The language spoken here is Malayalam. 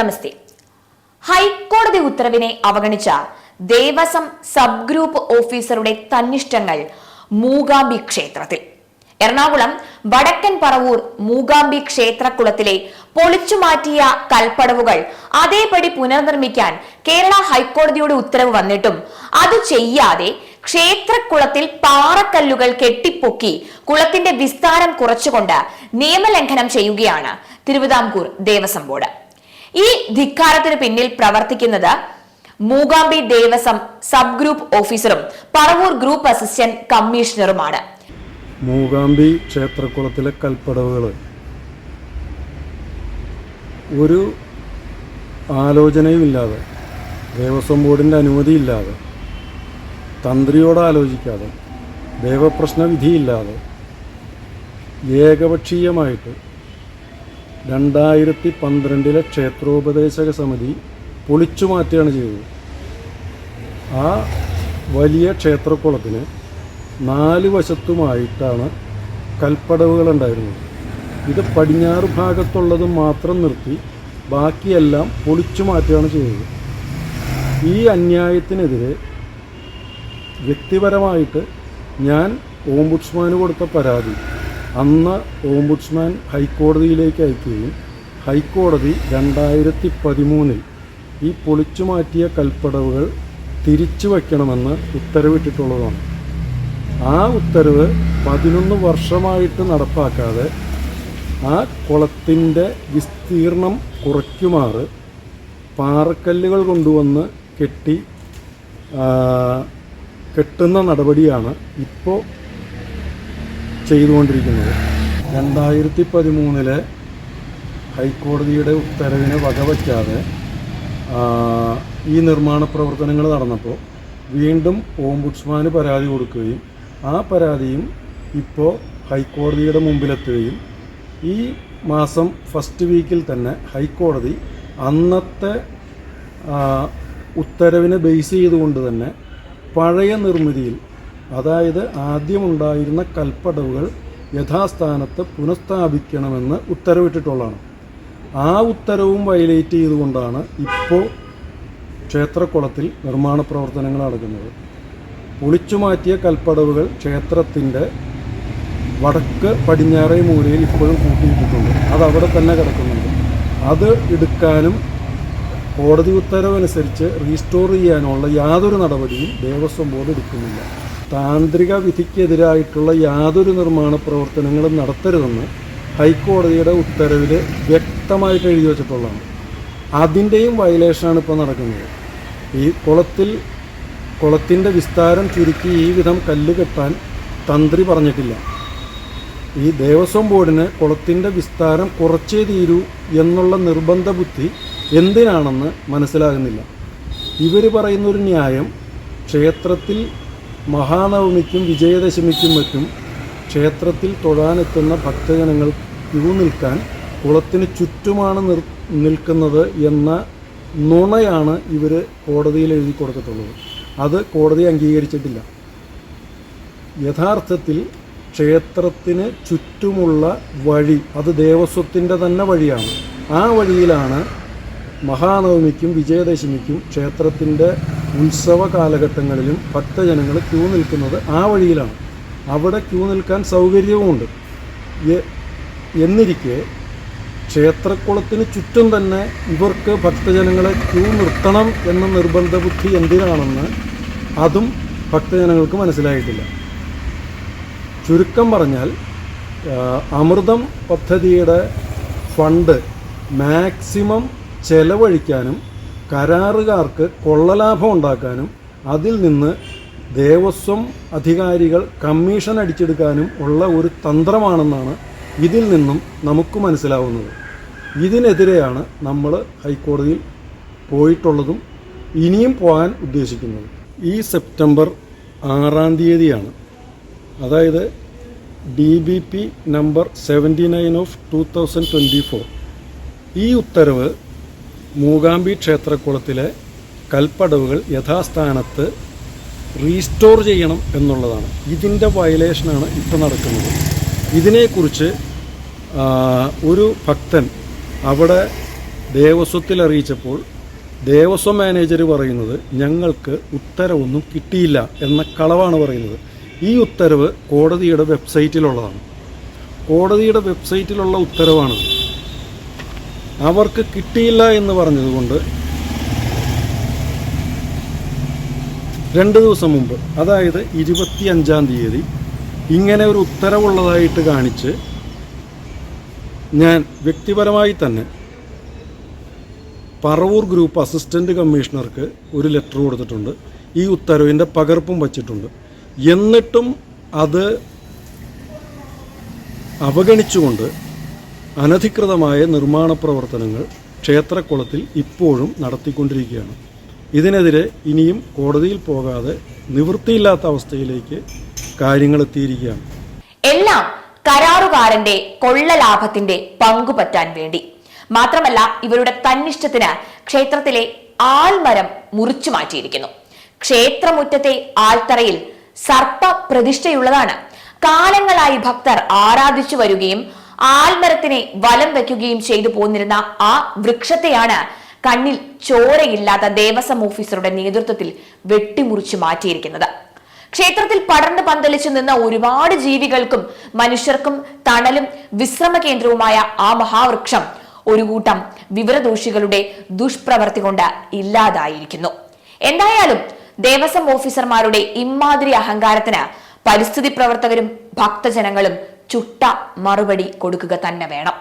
നമസ്തേ. ഹൈക്കോടതി ഉത്തരവിനെ അവഗണിച്ച ദേവസ്വം സബ് ഗ്രൂപ്പ് ഓഫീസറുടെ തന്നിഷ്ടങ്ങൾ മൂകാംബി ക്ഷേത്രത്തിൽ. എറണാകുളം വടക്കൻ പറവൂർ മൂകാംബി ക്ഷേത്രക്കുളത്തിലെ പൊളിച്ചുമാറ്റിയ കൽപ്പടവുകൾ അതേപടി പുനർനിർമ്മിക്കാൻ കേരള ഹൈക്കോടതിയുടെ ഉത്തരവ് വന്നിട്ടും അത് ചെയ്യാതെ ക്ഷേത്രക്കുളത്തിൽ പാറക്കല്ലുകൾ കെട്ടിപ്പൊക്കി കുളത്തിന്റെ വിസ്താരം കുറച്ചുകൊണ്ട് നിയമലംഘനം ചെയ്യുകയാണ് തിരുവിതാംകൂർ ദേവസ്വം ബോർഡ്. ഈ ധിക്കാരത്തിന് പിന്നിൽ പ്രവർത്തിക്കുന്നത് മൂകാംബി ദേവസ്വം സബ് ഗ്രൂപ്പ് ഓഫീസറും പറവൂർ ഗ്രൂപ്പ് അസിസ്റ്റന്റ് കമ്മീഷണറുമാണ്. മൂകാംബി ക്ഷേത്രക്കുളത്തിലെ കൽപ്പടവുകൾ ഒരു ആലോചനയുമില്ലാതെ, ദേവസ്വം ബോർഡിൻ്റെ അനുമതിയില്ലാതെ, തന്ത്രിയോട് ആലോചിക്കാതെ, ദേവപ്രശ്ന വിധിയില്ലാതെ ഏകപക്ഷീയമായിട്ട് 2012 ക്ഷേത്രോപദേശക സമിതി പൊളിച്ചു മാറ്റുകയാണ് ചെയ്തത്. ആ വലിയ ക്ഷേത്രക്കുളത്തിന് 4 വശത്തുമായിട്ടാണ് കൽപ്പടവുകൾ ഉണ്ടായിരുന്നത്. ഇത് പടിഞ്ഞാറ് ഭാഗത്തുള്ളത് മാത്രം നിർത്തി ബാക്കിയെല്ലാം പൊളിച്ചു മാറ്റുകയാണ് ചെയ്തത്. ഈ അന്യായത്തിനെതിരെ വ്യക്തിപരമായിട്ട് ഞാൻ ഓംബുഡ്സ്മാന് കൊടുത്ത പരാതി അന്ന് ഓംബുഡ്സ്മാൻ ഹൈക്കോടതിയിലേക്ക് അയക്കുകയും ഹൈക്കോടതി 2013 ഈ പൊളിച്ചു മാറ്റിയ കൽപ്പടവുകൾ തിരിച്ചു വയ്ക്കണമെന്ന് ഉത്തരവിട്ടിട്ടുള്ളതാണ്. ആ ഉത്തരവ് 11 വർഷമായിട്ട് നടപ്പാക്കാതെ ആ കുളത്തിൻ്റെ വിസ്തീർണം കുറയ്ക്കുമാറ് പാറക്കല്ലുകൾ കൊണ്ടുവന്ന് കെട്ടുന്ന നടപടിയാണ് ഇപ്പോൾ ചെയ്തുകൊണ്ടിരിക്കുന്നത്. 2013 ഹൈക്കോടതിയുടെ ഉത്തരവിനെ വകവയ്ക്കാതെ ഈ നിർമ്മാണ പ്രവർത്തനങ്ങൾ നടന്നപ്പോൾ വീണ്ടും ഓംബുഡ്സ്മാന് പരാതി കൊടുക്കുകയും ആ പരാതിയും ഇപ്പോൾ ഹൈക്കോടതിയുടെ മുമ്പിലെത്തുകയും ഈ മാസം ഫസ്റ്റ് വീക്കിൽ തന്നെ ഹൈക്കോടതി അന്നത്തെ ഉത്തരവിനെ ബേസ് ചെയ്തുകൊണ്ട് തന്നെ പഴയ നിർമ്മിതിയിൽ, അതായത് ആദ്യമുണ്ടായിരുന്ന കൽപ്പടവുകൾ യഥാസ്ഥാനത്ത് പുനഃസ്ഥാപിക്കണമെന്ന് ഉത്തരവിട്ടിട്ടുള്ളതാണ്. ആ ഉത്തരവും വയലേറ്റ് ചെയ്തുകൊണ്ടാണ് ഇപ്പോൾ ക്ഷേത്രക്കുളത്തിൽ നിർമ്മാണ പ്രവർത്തനങ്ങൾ നടക്കുന്നത്. പൊളിച്ചു മാറ്റിയ കൽപ്പടവുകൾ ക്ഷേത്രത്തിൻ്റെ വടക്ക് പടിഞ്ഞാറേ മൂലയിൽ ഇപ്പോഴും കൂട്ടിയിട്ടിട്ടുണ്ട്. അതവിടെ തന്നെ കിടക്കുന്നുണ്ട്. അത് എടുക്കാനും കോടതി ഉത്തരവനുസരിച്ച് റീസ്റ്റോർ ചെയ്യാനുള്ള യാതൊരു നടപടിയും ദേവസ്വം ബോർഡ് എടുക്കുന്നില്ല. താന്ത്രിക വിധിക്കെതിരായിട്ടുള്ള യാതൊരു നിർമ്മാണ പ്രവർത്തനങ്ങളും നടത്തരുതെന്ന് ഹൈക്കോടതിയുടെ ഉത്തരവിൽ വ്യക്തമായിട്ട് എഴുതി വച്ചിട്ടുള്ളതാണ്. അതിൻ്റെയും വയലേഷനാണ് ഇപ്പോൾ നടക്കുന്നത്. ഈ കുളത്തിൻ്റെ വിസ്താരം ചുരുക്കി ഈ വിധം കല്ല് കെട്ടാൻ തന്ത്രി പറഞ്ഞിട്ടില്ല. ഈ ദേവസ്വം ബോർഡിന് കുളത്തിൻ്റെ വിസ്താരം കുറച്ചേ തീരൂ എന്നുള്ള നിർബന്ധ ബുദ്ധി എന്തിനാണെന്ന് മനസ്സിലാകുന്നില്ല. ഇവർ പറയുന്നൊരു ന്യായം, ക്ഷേത്രത്തിൽ മഹാനവമിക്കും വിജയദശമിക്കും മറ്റും ക്ഷേത്രത്തിൽ തൊഴാനെത്തുന്ന ഭക്തജനങ്ങൾ ക്യൂ നിൽക്കാൻ കുളത്തിന് ചുറ്റുമാണ് നിൽക്കുന്നത് എന്ന നുണയാണ് ഇവർ കോടതിയിൽ എഴുതി കൊടുത്തിട്ടുള്ളത്. അത് കോടതി അംഗീകരിച്ചിട്ടില്ല. യഥാർത്ഥത്തിൽ ക്ഷേത്രത്തിന് ചുറ്റുമുള്ള വഴി അത് ദേവസ്വത്തിൻ്റെ തന്നെ വഴിയാണ്. ആ വഴിയിലാണ് മഹാനവമിക്കും വിജയദശമിക്കും ക്ഷേത്രത്തിൻ്റെ ഉത്സവ കാലഘട്ടങ്ങളിലും ഭക്തജനങ്ങൾ ക്യൂ നിൽക്കുന്നത് ആ വഴിയിലാണ്. അവിടെ ക്യൂ നിൽക്കാൻ സൗകര്യവുമുണ്ട്. എന്നിരിക്കെ ക്ഷേത്രക്കുളത്തിന് ചുറ്റും തന്നെ ഇവർക്ക് ഭക്തജനങ്ങളെ ക്യൂ നിർത്തണം എന്ന നിർബന്ധ ബുദ്ധി എന്തിനാണെന്ന് അതും ഭക്തജനങ്ങൾക്ക് മനസ്സിലായിട്ടില്ല. ചുരുക്കം പറഞ്ഞാൽ അമൃതം പദ്ധതിയുടെ ഫണ്ട് മാക്സിമം ചെലവഴിക്കാനും കരാറുകാർക്ക് കൊള്ളലാഭം ഉണ്ടാക്കാനും അതിൽ നിന്ന് ദേവസ്വം അധികാരികൾ കമ്മീഷൻ അടിച്ചെടുക്കാനും ഉള്ള ഒരു തന്ത്രമാണെന്നാണ് ഇതിൽ നിന്നും നമുക്ക് മനസ്സിലാവുന്നത്. ഇതിനെതിരെയാണ് നമ്മൾ ഹൈക്കോടതിയിൽ പോയിട്ടുള്ളതും ഇനിയും പോകാൻ ഉദ്ദേശിക്കുന്നത്. ഈ സെപ്റ്റംബർ 6 അതായത് DBP നമ്പർ 79/2024 ഈ ഉത്തരവ് മൂകാംബി ക്ഷേത്രക്കുളത്തിലെ കൽപ്പടവുകൾ യഥാസ്ഥാനത്ത് റീസ്റ്റോർ ചെയ്യണം എന്നുള്ളതാണ്. ഇതിൻ്റെ വയലേഷനാണ് ഇപ്പോൾ നടക്കുന്നത്. ഇതിനെക്കുറിച്ച് ഒരു ഭക്തൻ അവിടെ ദേവസ്വത്തിൽ അറിയിച്ചപ്പോൾ ദേവസ്വം മാനേജർ പറയുന്നത് ഞങ്ങൾക്ക് ഉത്തരവൊന്നും കിട്ടിയില്ല എന്ന കളവാണ് പറയുന്നത്. ഈ ഉത്തരവ് കോടതിയുടെ വെബ്സൈറ്റിലുള്ളതാണ്. കോടതിയുടെ വെബ്സൈറ്റിലുള്ള ഉത്തരവാണത്. അവർക്ക് കിട്ടിയില്ല എന്ന് പറഞ്ഞതുകൊണ്ട് 2 ദിവസം മുമ്പ്, അതായത് 25-ാം തീയതി ഇങ്ങനെ ഒരു ഉത്തരവുള്ളതായിട്ട് കാണിച്ച് ഞാൻ വ്യക്തിപരമായി തന്നെ പറവൂർ ഗ്രൂപ്പ് അസിസ്റ്റന്റ് കമ്മീഷണർക്ക് ഒരു ലെറ്റർ കൊടുത്തിട്ടുണ്ട്. ഈ ഉത്തരവിൻ്റെ പകർപ്പും വച്ചിട്ടുണ്ട്. എന്നിട്ടും അത് അവഗണിച്ചുകൊണ്ട് അനധികൃതമായ നിർമ്മാണ പ്രവർത്തനങ്ങൾ ക്ഷേത്രക്കുളത്തിൽ ഇപ്പോഴും നടത്തിക്കൊണ്ടിരിക്കുകയാണ്. ഇതിനെതിരെ ഇനിയും കോടതിയിൽ പോകാതെ നിവൃത്തിയില്ലാത്ത അവസ്ഥയിലേക്ക് കാര്യങ്ങൾ എത്തിയിരിക്കുകയാണ്. എല്ലാം കരാറുകാരന്റെ കൊള്ളലാഭത്തിന്റെ പങ്കുപറ്റാൻ വേണ്ടി. മാത്രമല്ല, ഇവരുടെ തന്നിഷ്ടത്തിന് ക്ഷേത്രത്തിലെ ആൽമരം മുറിച്ചു മാറ്റിയിരിക്കുന്നു. ക്ഷേത്രമുറ്റത്തെ ആൽത്തറയിൽ സർപ്പ പ്രതിഷ്ഠയുള്ളതാണ്. കാലങ്ങളായി ഭക്തർ ആരാധിച്ചു വരികയും ആൽമരത്തിനെ വലം വയ്ക്കുകയും ചെയ്തു പോന്നിരുന്ന ആ വൃക്ഷത്തെയാണ് കണ്ണിൽ ചോരയില്ലാത്ത ദേവസ്വം ഓഫീസറുടെ നേതൃത്വത്തിൽ വെട്ടിമുറിച്ചു മാറ്റിയിരിക്കുന്നത്. ക്ഷേത്രത്തിൽ പടർന്ന് പന്തലിച്ചു നിന്ന ഒരുപാട് ജീവികൾക്കും മനുഷ്യർക്കും തണലും വിശ്രമ കേന്ദ്രവുമായ ആ മഹാവൃക്ഷം ഒരു കൂട്ടം വിവരദോഷികളുടെ ദുഷ്പ്രവർത്തി കൊണ്ട് ഇല്ലാതായിരിക്കുന്നു. എന്തായാലും ദേവസ്വം ഓഫീസർമാരുടെ ഇമാതിരി അഹങ്കാരത്തിന് പരിസ്ഥിതി പ്രവർത്തകരും ഭക്തജനങ്ങളും ചുട്ട മറുപടി കൊടുക്കുക തന്നെ വേണം.